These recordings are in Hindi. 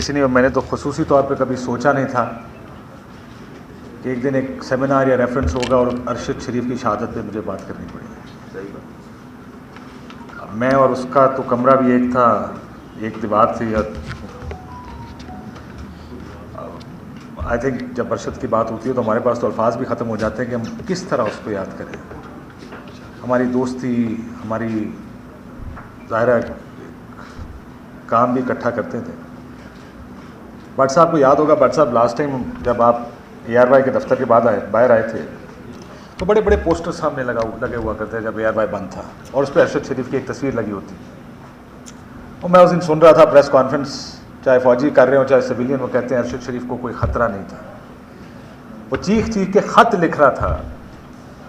किसी ने, मैंने तो खुसूसी तौर पे कभी सोचा नहीं था कि एक दिन एक सेमिनार या रेफरेंस होगा और अरशद शरीफ की शहादत पे मुझे बात करनी पड़ेगी। सही बात। मैं और उसका तो कमरा भी एक था, एक दीवार थी। आई थिंक जब अरशद की बात होती है तो हमारे पास तो अल्फाज भी ख़त्म हो जाते हैं कि हम किस तरह उसको याद करें। हमारी दोस्ती, हमारी ज़ाहिर काम भी इकट्ठा करते थे। भट्ट साहब को याद होगा, भट्ट साहब लास्ट टाइम जब आप ARY के दफ्तर के बाद बाहर आए थे तो बड़े बड़े पोस्टर सामने लगे हुआ करते हैं जब ARY बंद था, और उस पर अरशद शरीफ की एक तस्वीर लगी होती। और मैं उस दिन सुन रहा था प्रेस कॉन्फ्रेंस, चाहे फौजी कर रहे हो चाहे सिविलियन, वो कहते हैं अरशद शरीफ को कोई ख़तरा नहीं था। वो चीख चीख के ख़त लिख रहा था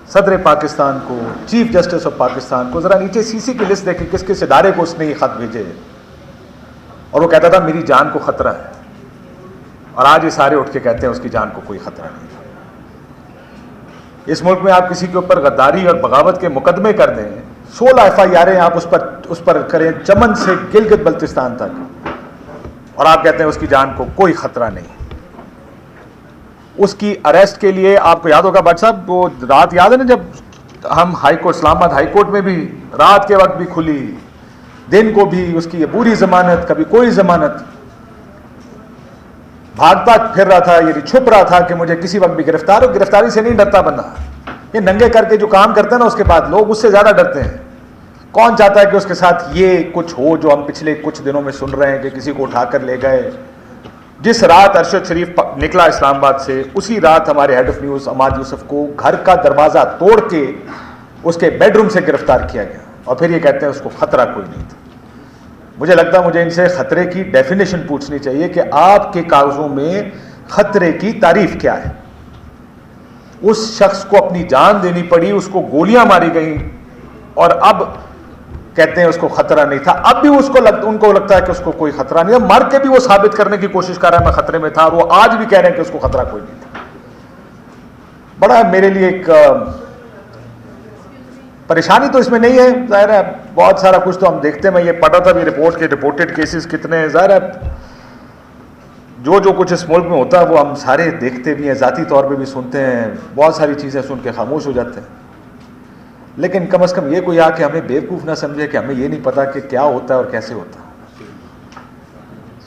सदर पाकिस्तान को, चीफ जस्टिस ऑफ पाकिस्तान को। ज़रा नीचे CC की लिस्ट देखें किस किस इदारे को उसने ये ख़त भेजे, और वो कहता था मेरी जान को ख़तरा है। और आज ये सारे उठ के कहते हैं उसकी जान को कोई ख़तरा नहीं था। इस मुल्क में आप किसी के ऊपर गद्दारी और बगावत के मुकदमे कर दें, 16 FIR आप उस पर करें, चमन से गिलगित बल्तिस्तान तक, और आप कहते हैं उसकी जान को कोई ख़तरा नहीं। उसकी अरेस्ट के लिए आपको याद होगा भट्ट साहब, वो रात याद है ना जब हम हाईकोर्ट, इस्लामाबाद हाईकोर्ट में भी रात के वक्त भी खुली, दिन को भी उसकी ये पूरी जमानत, कभी कोई जमानत। भागता फिर रहा था, ये छुप रहा था कि मुझे किसी वक्त भी गिरफ्तार हो। गिरफ्तारी से नहीं डरता बंदा, ये नंगे करके जो काम करते हैं ना उसके बाद लोग उससे ज्यादा डरते हैं। कौन चाहता है कि उसके साथ ये कुछ हो जो हम पिछले कुछ दिनों में सुन रहे हैं कि किसी को उठाकर ले गए। जिस रात अरशद शरीफ निकला इस्लामाबाद से, उसी रात हमारे हेड ऑफ न्यूज़ अमाद यूसुफ को घर का दरवाजा तोड़ के उसके बेडरूम से गिरफ्तार किया गया, और फिर ये कहते हैं उसको खतरा कोई नहीं था। मुझे लगता है मुझे इनसे खतरे की डेफिनेशन पूछनी चाहिए कि आपके कागजों में खतरे की तारीफ क्या है। उस शख्स को अपनी जान देनी पड़ी, उसको गोलियां मारी गई, और अब कहते हैं उसको खतरा नहीं था। अब भी उनको लगता है कि उसको कोई खतरा नहीं है। मर के भी वो साबित करने की कोशिश कर रहा है मैं खतरे में था, और वो आज भी कह रहे हैं कि उसको खतरा कोई नहीं था। बड़ा मेरे लिए एक परेशानी तो इसमें नहीं है, जाहिर है बहुत सारा कुछ तो हम देखते हैं। मैं ये पढ़ रहा था भी रिपोर्ट के रिपोर्टेड केसेस कितने हैं। जाहिर है जो कुछ इस मुल्क में होता है वो हम सारे देखते भी हैं, ज़ाती तौर पे भी सुनते हैं, बहुत सारी चीज़ें सुन के खामोश हो जाते हैं। लेकिन कम से कम ये कोई आके हमें बेवकूफ़ ना समझे कि हमें ये नहीं पता कि क्या होता है और कैसे होता है।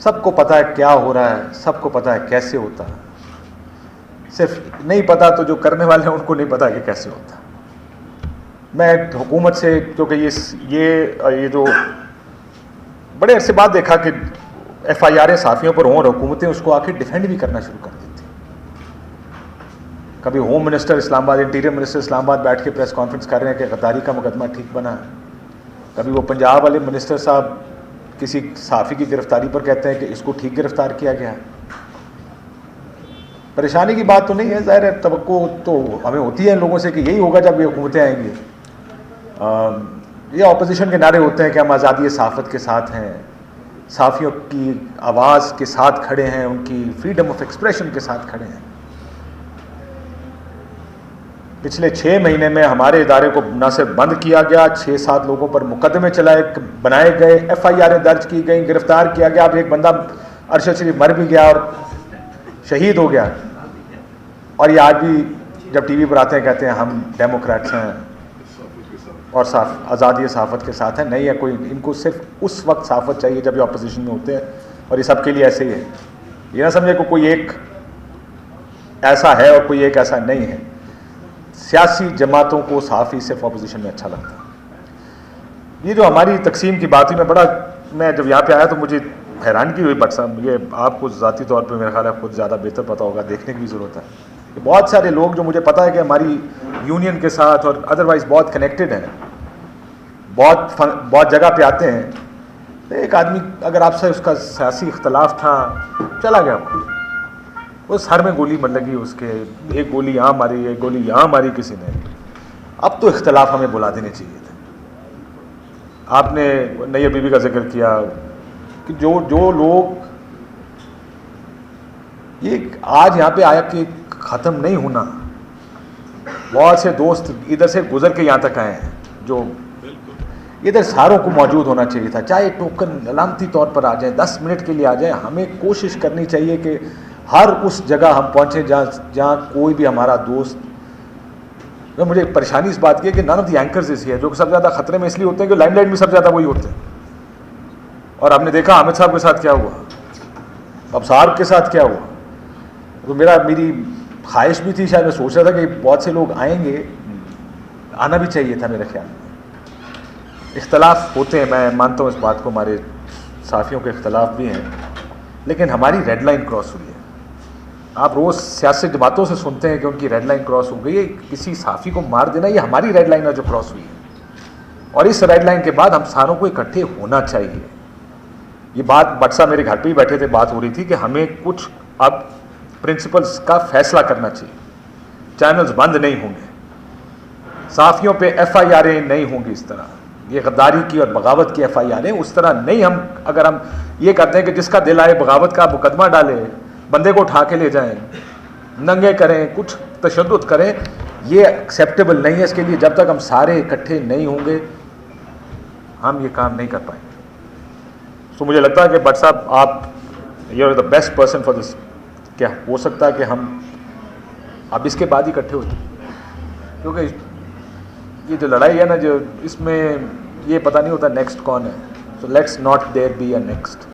सबको पता है क्या हो रहा है, सबको पता है कैसे होता है, सिर्फ नहीं पता तो जो करने वाले हैं उनको नहीं पता कि कैसे होता है। मैं हुकूमत से, क्योंकि ये जो बड़े अरसे बाद देखा कि FIR साफ़ियों पर हों और हुकूमतें उसको आखिर डिफेंड भी करना शुरू कर देती। कभी home minister Islamabad, interior minister Islamabad बैठ के प्रेस कॉन्फ्रेंस कर रहे हैं कि गद्दारी का मुकदमा ठीक बना है। कभी वो पंजाब वाले मिनिस्टर साहब किसी साफ़ी की गिरफ्तारी पर कहते हैं कि इसको ठीक गिरफ्तार किया गया। परेशानी की बात तो नहीं है, ज़ाहिर है तवक्को तो हमें होती है लोगों से कि यही होगा जब ये हुकूमतें आएंगी। ये अपोजिशन के नारे होते हैं कि हम आज़ादी सहाफ़त के साथ हैं, साफ़ियों की आवाज़ के साथ खड़े हैं, उनकी फ्रीडम ऑफ एक्सप्रेशन के साथ खड़े हैं। पिछले 6 महीने में हमारे इदारे को न सिर्फ बंद किया गया, 6-7 लोगों पर मुकदमे बनाए गए, FIR दर्ज की गई, गिरफ्तार किया गया। अब एक बंदा अरशद शरीफ मर भी गया और शहीद हो गया, और ये आज भी जब TV पर आते हैं कहते हैं हम डेमोक्रेट्स हैं और आज़ादी सहाफ़त के साथ हैं। नहीं है कोई, इनको सिर्फ उस वक्त सहाफ़त चाहिए जब ये अपोजिशन में होते हैं, और ये सबके लिए ऐसे ही है। ये ना समझे को कोई एक ऐसा है और कोई एक ऐसा नहीं है। सियासी जमातों को सहाफ़ी सिर्फ अपोजिशन में अच्छा लगता है। ये जो हमारी तकसीम की बात हुई, मैं जब यहाँ पे आया तो मुझे हैरानगी हुई भट्ट साहब। ये आपको ज़ाती तौर पे मेरा ख्याल है खुद ज़्यादा बेहतर पता होगा, देखने की भी ज़रूरत है कि बहुत सारे लोग जो मुझे पता है कि हमारी यूनियन के साथ और अदरवाइज़ बहुत कनेक्टेड हैं, बहुत जगह पे आते हैं। एक आदमी अगर आपसे उसका सियासी इख्तलाफ था, चला गया, वो सर में गोली लगी उसके, एक गोली यहाँ मारी, एक गोली यहाँ मारी किसी ने। अब तो इख्तलाफ हमें बुला देने चाहिए थे। आपने नैयर बीबी का जिक्र किया कि जो लोग ये आज यहाँ पे आया कि ख़त्म नहीं होना। बहुत से दोस्त इधर से गुजर के यहाँ तक आए हैं जो इधर सारों को मौजूद होना चाहिए था, चाहे टोकन अलामती तौर पर आ जाए, 10 मिनट के लिए आ जाए। हमें कोशिश करनी चाहिए कि हर उस जगह हम पहुँचें जहाँ कोई भी हमारा दोस्त। तो मुझे परेशानी इस बात की है कि नन ऑफ द एंकर्स इसी है, जो सबसे ज़्यादा खतरे में इसलिए होते हैं कि लाइमलाइट में सबसे ज़्यादा वही होते हैं। और आपने देखा हामिद साहब के साथ क्या हुआ, अब साहब के साथ क्या हुआ। तो मेरी ख्वाहिश भी थी, शायद मैं सोच रहा था कि बहुत से लोग आएंगे, आना भी चाहिए था मेरे ख्याल में। इख्तलाफ होते हैं, मैं मानता हूँ इस बात को, हमारे साफियों के इख्तलाफ भी हैं, लेकिन हमारी रेड लाइन क्रॉस हुई है। आप रोज़ सियासी जमातों से सुनते हैं कि उनकी रेड लाइन क्रॉस हो गई है। किसी साफ़ी को मार देना, ये हमारी रेड लाइन है जो क्रॉस हुई है। और इस रेड लाइन के बाद हम सारों को इकट्ठे होना चाहिए। ये बात भट्ट साहब मेरे घर पे ही बैठे थे, बात हो रही थी कि हमें कुछ अब प्रिंसिपल्स का फैसला करना चाहिए। चैनल्स बंद नहीं होंगे, साफ़ियों पे FIR नहीं होंगी इस तरह। ये गद्दारी की और बगावत की FIR उस तरह नहीं। हम अगर हम ये करते हैं कि जिसका दिल आए बगावत का मुकदमा डाले, बंदे को उठा के ले जाएं, नंगे करें, कुछ तशद्दुद करें, ये एक्सेप्टेबल नहीं है। इसके लिए जब तक हम सारे इकट्ठे नहीं होंगे हम ये काम नहीं कर पाएंगे। तो मुझे लगता है कि भट्ट साहब आप you are the best person for this. क्या हो सकता है कि हम अब इसके बाद ही इकट्ठे होते, क्योंकि ये जो लड़ाई है ना, जो इसमें ये पता नहीं होता नेक्स्ट कौन है। So let's not there be a next.